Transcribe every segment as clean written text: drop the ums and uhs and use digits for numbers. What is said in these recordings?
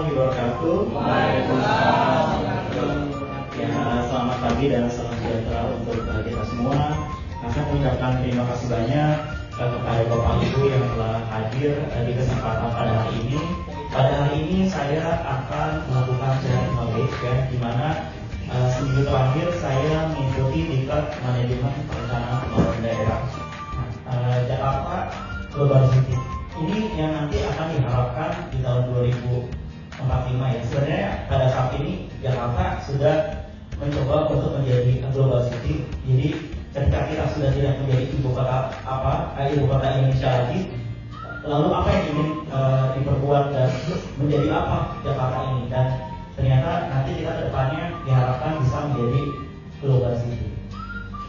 warahmatullahi wabarakatuh. Waalaikumsalam. Ya, selamat pagi dan salam sejahtera untuk kita semua. Saya mengucapkan terima kasih banyak kepada Bapak Ibu yang telah hadir di kesempatan pada hari ini. Pada hari ini saya akan melakukan sharing knowledge ya, di mana seminggu terakhir saya mengikuti tingkat manajemen perencanaan pembangunan daerah Jakarta Global City. Ini yang nanti akan diharapkan di tahun 2045 ya. Sebenarnya pada saat ini Jakarta sudah mencoba untuk menjadi global city. Jadi ketika kita sudah tidak menjadi ibu kota Indonesia lagi, lalu apa yang ingin diperbuat dan menjadi apa Jakarta ini? Dan ternyata nanti kita ke depannya diharapkan bisa menjadi global city.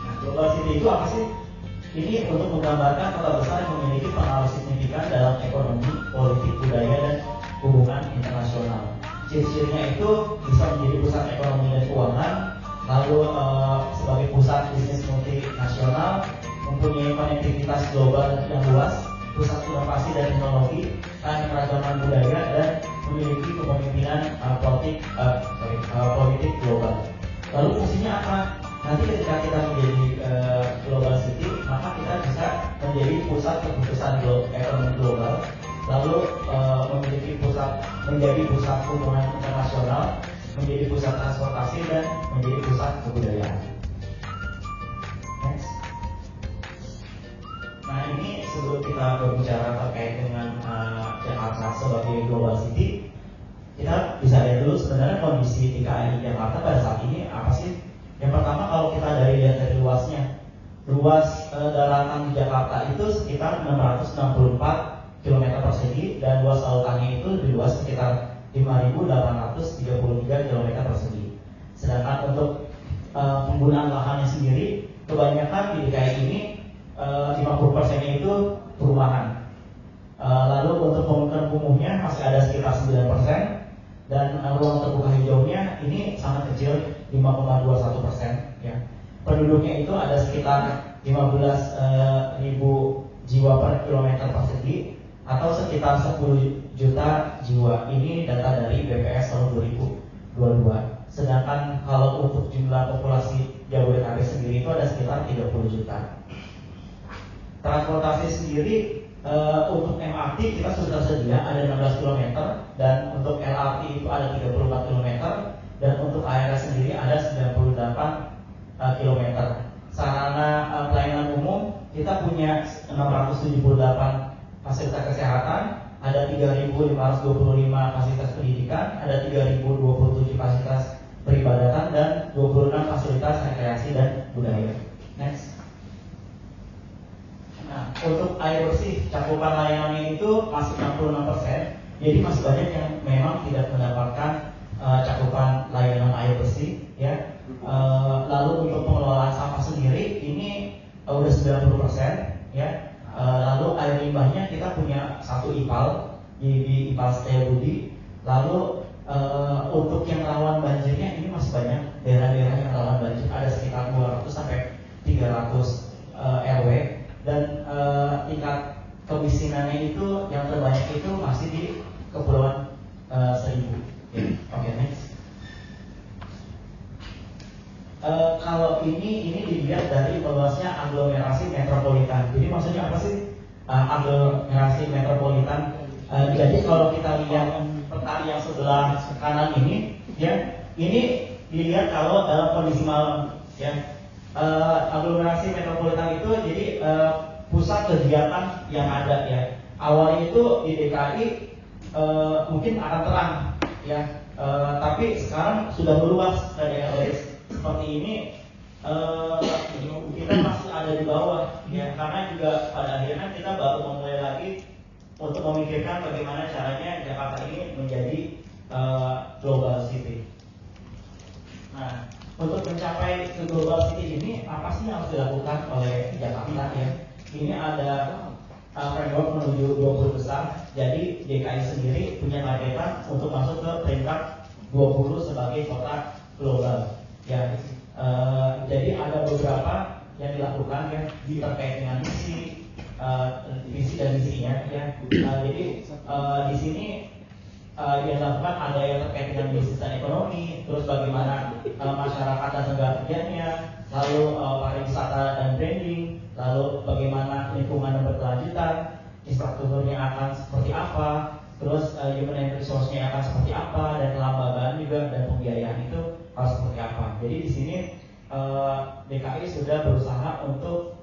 Nah, global city itu apa sih? Ini untuk menggambarkan kota besar yang memiliki pengaruh signifikan dalam ekonomi, politik, budaya, dan hubungan internasional. Ciri-cirinya itu bisa menjadi pusat ekonomi dan keuangan, lalu sebagai pusat bisnis multinasional, mempunyai konektivitas global yang luas, pusat inovasi dan teknologi, keragaman budaya, dan memiliki kepemimpinan politik global. Lalu fungsinya apa? Nanti ketika kita menjadi global city, maka kita bisa menjadi pusat keputusan ekonomi global, lalu menjadi pusat hubungan internasional, menjadi pusat transportasi, dan menjadi pusat kebudayaan. Next. Nah, ini sebelum kita berbicara terkait dengan Jakarta sebagai global city, kita bisa lihat dulu sebenarnya kondisi DKI Jakarta pada saat ini apa sih? Yang pertama, kalau kita lihat dari luasnya, luas daratan di Jakarta itu sekitar 664 km persegi dan luas lautannya itu lebih luas sekitar 5.833 km persegi. Sedangkan untuk penggunaan lahannya sendiri, kebanyakan di DKI ini 50%-nya itu perumahan. Lalu untuk pemukiman kumuhnya masih ada sekitar 9%, dan ruang terbuka hijaunya ini sangat kecil, 5,21% ya. Penduduknya itu ada sekitar 15.000 jiwa per kilometer persegi atau sekitar 10 juta jiwa. Ini data dari BPS tahun 2022. Sedangkan kalau untuk jumlah populasi Jabodetabek sendiri itu ada sekitar 30 juta. Transportasi sendiri untuk MRT kita sudah tersedia ada 16 km, dan untuk LRT itu ada 34 km, dan untuk ARS sendiri ada 98 km. Sarana pelayanan umum kita punya 678 fasilitas kesehatan, ada 3.525 fasilitas pendidikan, ada 3.027 fasilitas peribadatan, dan 26 fasilitas rekreasi dan budaya. Next. Nah, untuk air bersih, cakupan layanannya itu masih 66%, jadi masih banyak yang memang tidak mendapatkan cakupan layanan air bersih ya. Lalu untuk pengelolaan sampah sendiri ini udah 90% ya. Lalu air limbahnya kita punya satu IPAL di IPAL Setiabudi. Lalu untuk yang rawan banjirnya ini masih banyak daerah-daerah yang rawan banjir, ada sekitar 200 sampai 300 RW, dan tingkat kemiskinannya itu yang terbanyak itu masih di Kepulauan Seribu. Oke, next. Kalau ini dilihat dari luasnya aglomerasi metropolitan. Jadi maksudnya apa sih aglomerasi metropolitan? Jadi kalau kita lihat peta yang sebelah kanan ini, ya, ini dilihat kalau dalam kondisi malam, ya. Aglomerasi metropolitan itu jadi pusat kegiatan yang ada ya. Awalnya itu di DKI mungkin akan terang ya, tapi sekarang sudah meluas ke daerah seperti ini. Kita masih ada di bawah ya, karena juga pada akhirnya kita baru memulai lagi untuk memikirkan bagaimana caranya Jakarta ini menjadi global city. Nah, untuk mencapai ke global city ini apa sih yang harus dilakukan oleh Jakarta ya? Ini ada framework menuju 20 besar. Jadi DKI sendiri punya targetan untuk masuk ke peringkat 20 sebagai kota global. Ya, jadi ada beberapa yang dilakukan ya terkait dengan visi dan misinya ya. Jadi di sini yang dilakukan ada yang terkait dengan bisnis dan ekonomi, terus bagaimana masyarakat dan tenaga kerjanya, lalu pariwisata dan branding, lalu bagaimana lingkungan dan berkelanjutan, infrastrukturnya akan seperti apa, terus human resource-nya akan seperti apa, dan kelembagaan juga dan pembiayaan itu harus seperti apa. Jadi di sini DKI sudah berusaha untuk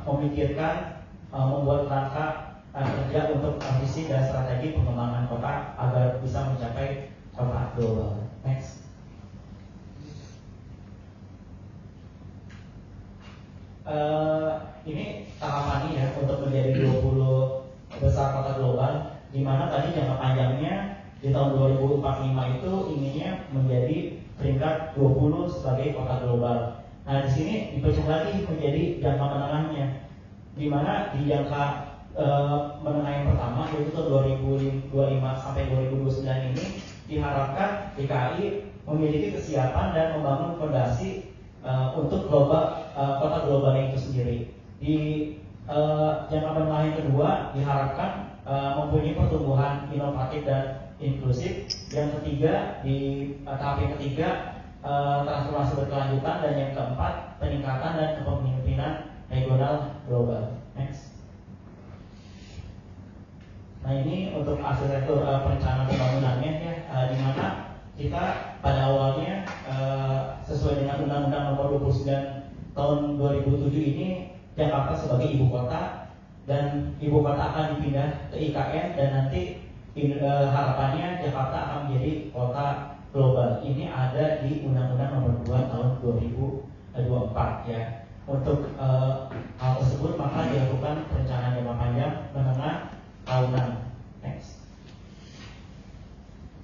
memikirkan, membuat langkah kerja untuk visi dan strategi pengembangan kota agar bisa mencapai kota global. Next. Ini tahapannya ya untuk menjadi 20 besar kota global, di mana tadi jangka panjangnya di tahun 2045 itu inginnya menjadi peringkat 20 sebagai kota global. Nah di sini dipecah lagi menjadi jangka menengahnya, di mana di jangka menengah yang pertama yaitu tahun 2025 sampai 2029 ini diharapkan DKI memiliki kesiapan dan membangun fondasi untuk global kota global itu sendiri. Di jangka menengah yang kedua diharapkan mempunyai pertumbuhan inovatif dan inklusif. Yang ketiga di tahap yang ketiga transformasi berkelanjutan, dan yang keempat peningkatan dan kepemimpinan regional global. Next. Nah ini untuk arsitektur perencanaan pembangunannya ya, di mana kita pada awalnya sesuai dengan Undang-Undang Nomor 29 Tahun 2007 ini Jakarta sebagai ibu kota, dan ibu kota akan dipindah ke IKN, dan nanti harapannya Jakarta akan menjadi kota global. Ini ada di Undang-Undang Nomor 2 Tahun 2024 ya. Untuk hal tersebut maka dilakukan perencanaan jangka panjang, menengah, tahunan. Next.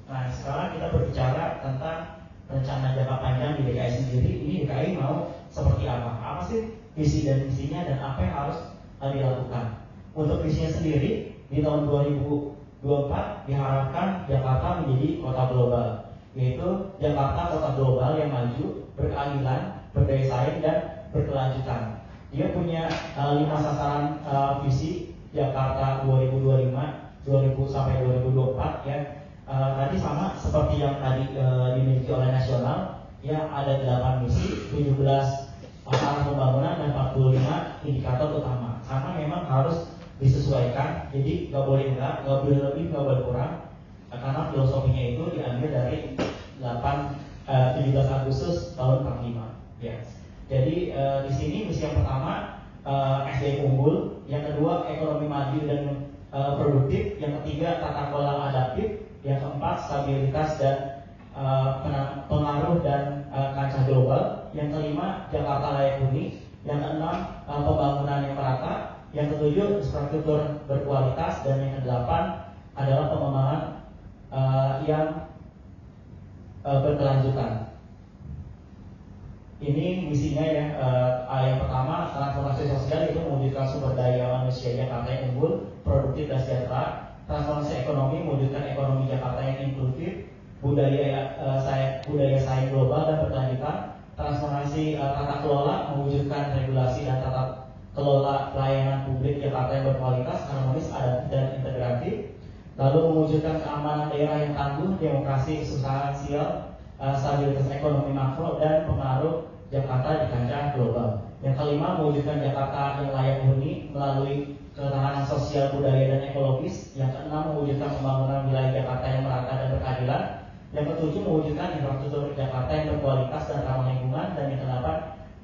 Nah sekarang kita berbicara tentang rencana jangka panjang di DKI sendiri. Ini DKI mau seperti apa? Apa sih visi dan misinya, dan apa yang harus dilakukan? Untuk visinya sendiri di tahun 2024 diharapkan Jakarta menjadi kota global, yaitu Jakarta kota global yang maju, berkeadilan, berdaya saing, dan berkelanjutan. Dia punya 5 sasaran visi Jakarta 2025, 2000 sampai 2024 ya. Tadi sama seperti yang tadi dimiliki oleh nasional ya, ada 8 misi, 17 arah pembangunan, dan 45 indikator utama. Karena memang harus disesuaikan, jadi nggak boleh boleh lebih, nggak boleh kurang, karena filosofinya itu diambil dari 17 Agustus tahun 45 ya. Jadi di sini misi yang pertama SDM unggul, yang kedua ekonomi maju dan produktif, yang ketiga tata kelola adaptif, yang keempat stabilitas dan pengaruh dan kancah global, yang kelima Jakarta layak huni, yang keenam pembangunan yang merata, yang ketujuh infrastruktur berkualitas, dan yang kedelapan adalah pengembangan yang berkelanjutan. Ini misinya ya. Yang pertama transformasi sosial, itu mewujudkan sumber daya manusia Jakarta yang unggul, produktif dan sejahtera. Transformasi ekonomi, mewujudkan ekonomi Jakarta yang inklusif, budaya saing global dan berkelanjutan. Transformasi tata kelola, mewujudkan regulasi dan tata kelola pelayanan publik Jakarta yang berkualitas, harmonis, adaptif dan integratif. Lalu mewujudkan keamanan daerah yang tangguh, demokrasi substansial, stabilitas ekonomi makro, dan pengaruh Jakarta di kancah global. Yang kelima mewujudkan Jakarta yang layak huni melalui ketahanan sosial, budaya, dan ekologis. Yang keenam mewujudkan pembangunan wilayah Jakarta yang merata dan berkeadilan. Yang ketujuh mewujudkan infrastruktur Jakarta yang berkualitas dan ramah lingkungan. Dan yang kedelapan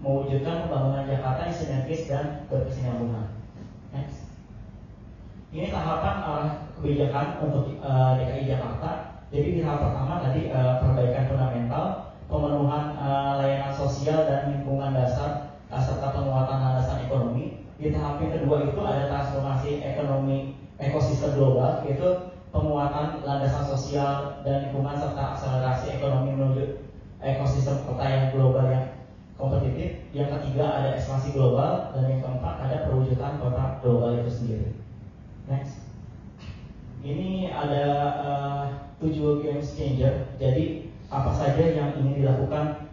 mewujudkan pembangunan Jakarta yang sinergis dan berkesinambungan. Next. Ini tahapan arah kebijakan untuk DKI Jakarta. Jadi di tahap pertama tadi perbaikan fundamental, pemenuhan layanan sosial dan lingkungan dasar, serta penguatan landasan ekonomi. Di tahap yang kedua itu ada transformasi ekonomi ekosistem global, yaitu penguatan landasan sosial dan lingkungan serta akselerasi ekonomi menuju ekosistem kota yang global yang kompetitif. Yang ketiga ada ekspansi global, dan yang keempat ada perwujudan kota global itu sendiri. Next. Ini ada 7 game changer. Jadi apa saja yang ingin dilakukan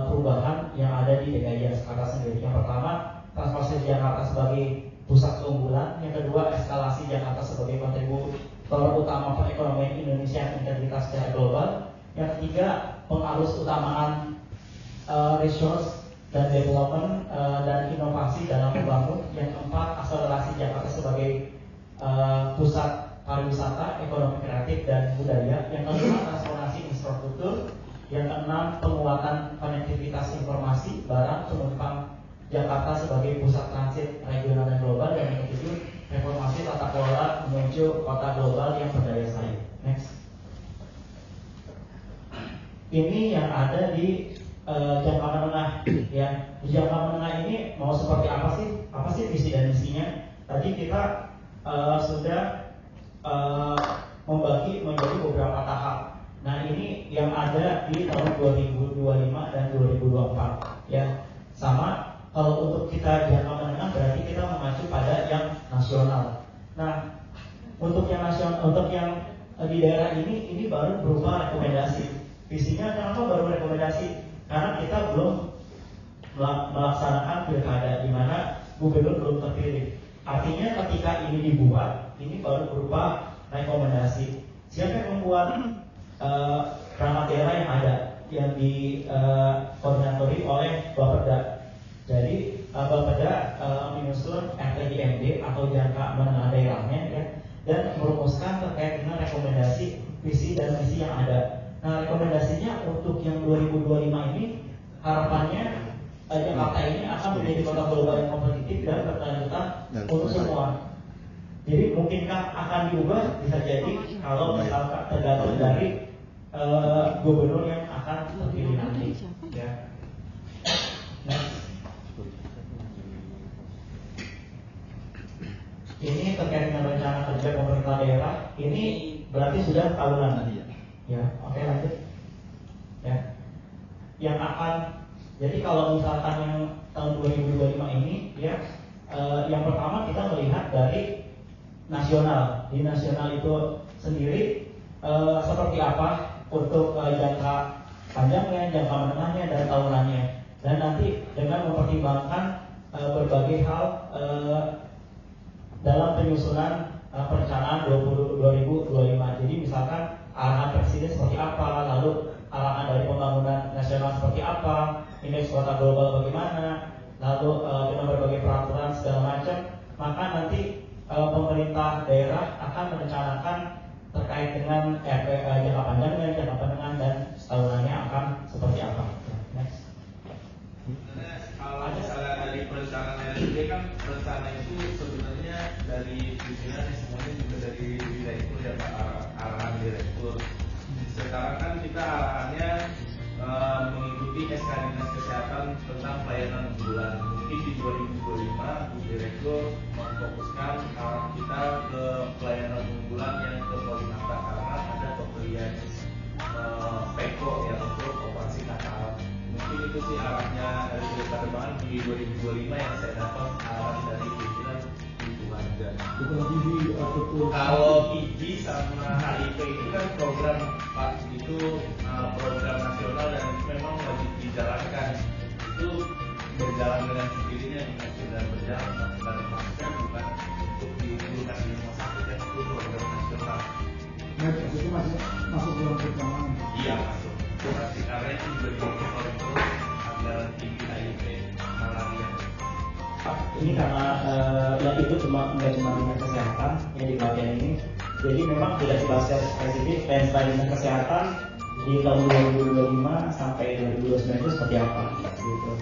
perubahan yang ada di DKI Jakarta sendiri. Yang pertama, transformasi Jakarta sebagai pusat keunggulan. Yang kedua, eskalasi Jakarta sebagai kontributor utama perekonomian Indonesia ketiga, pengarus utamaan resource dan development dan inovasi dalam membangun. Yang keempat, akselerasi Jakarta sebagai pusat pariwisata, ekonomi kreatif dan budaya. Yang kelima, transformasi infrastruktur. Yang keenam, penguatan konektivitas informasi, barang, penumpang Jakarta sebagai pusat transit regional dan global. Dan yang ketujuh, reformasi tata kelola menuju kota global yang berdaya saing. Next. Ini yang ada di jangka menengah, ya. Di jangka menengah ini mau seperti apa sih? Apa sih visi dan misinya? Tadi kita sudah membagi menjadi beberapa tahap. Nah, ini yang ada di tahun 2025 dan 2024, ya. Sama, kalau untuk kita jangka menengah berarti kita mengacu pada yang nasional. Nah, untuk yang nasional, untuk yang di daerah ini baru berupa rekomendasi. Visinya kenapa baru rekomendasi? Karena kita belum melaksanakan pilkada, di mana gubernur belum terpilih. Artinya ketika ini dibuat, ini baru berupa rekomendasi. Siapa yang membuat perangkat daerah yang ada, yang dikoordinatori oleh Bapeda. Jadi Bapeda menyusun RTJMD atau jangka menengah daerahnya, ya, dan merumuskan terkait dengan rekomendasi visi dan misi yang ada. Nah, rekomendasinya untuk yang 2025 ini harapannya Jakarta ini akan menjadi kota global yang kompetitif dan berkelanjutan untuk semua. Jadi mungkinkah akan diubah? Bisa jadi kalau misalkan tergantung dari gubernur yang akan terpilih nanti. Ya. Next. Ini terkait dengan rencana kerja pemerintah daerah. Ini berarti sudah tahunan. Ya, oke, lanjut. Ya. Yang akan, jadi kalau misalkan yang tahun 2025 ini, ya, yang pertama kita melihat dari nasional. Di nasional itu sendiri seperti apa untuk jangka panjangnya, jangka menengahnya, dan tahunannya. Dan nanti dengan mempertimbangkan berbagai hal dalam penyusunan perencanaan 2025. Jadi misalkan arahan presiden seperti apa, lalu arahan dari pembangunan nasional seperti apa, indeks kota global bagaimana, lalu dengan berbagai peraturan segala macam, maka nanti pemerintah daerah akan merencanakan terkait dengan jangka panjangnya, jangka menengah, dan tahunannya akan seperti apa. Next. Kalau misalnya dari perencanaan RSUD kan rencana itu sebenarnya dari pimpinan semuanya juga dari direktur ya Pak, arahan direktur. Sekarang kan kita arahannya mengikuti SK Dinas Kesehatan tentang pelayanan unggulan. Mungkin di 2025 Bu Direktur memfokuskan arah kita ke pelayanan unggulan yang ke Polinata karena ada pembelian PEKO yang untuk operasi katarak. Mungkin itu sih arahnya dari penerbangan di 2025 yang saya dapat arahan dari pimpinan itu aja. Kalau PG sama HIV itu kan program Pak, itu program nasional dan memang wajib dijalankan. Itu berjalan dengan sendirinya, sudah berjalan dan maksudnya bukan untuk diusulkan di rumah sakit, ya, itu program nasional. Nah, itu masuk dalam perkembangan. Iya, masuk. Tapi karena itu juga diukur terus ada tinggi HIV, malaria. Ini karena yang itu nggak cuma dinas kesehatan yang di bagian ini, jadi memang tidak dibahas secara spesifik selain dinas kesehatan di tahun 2025 sampai 2029 itu seperti apa gitu.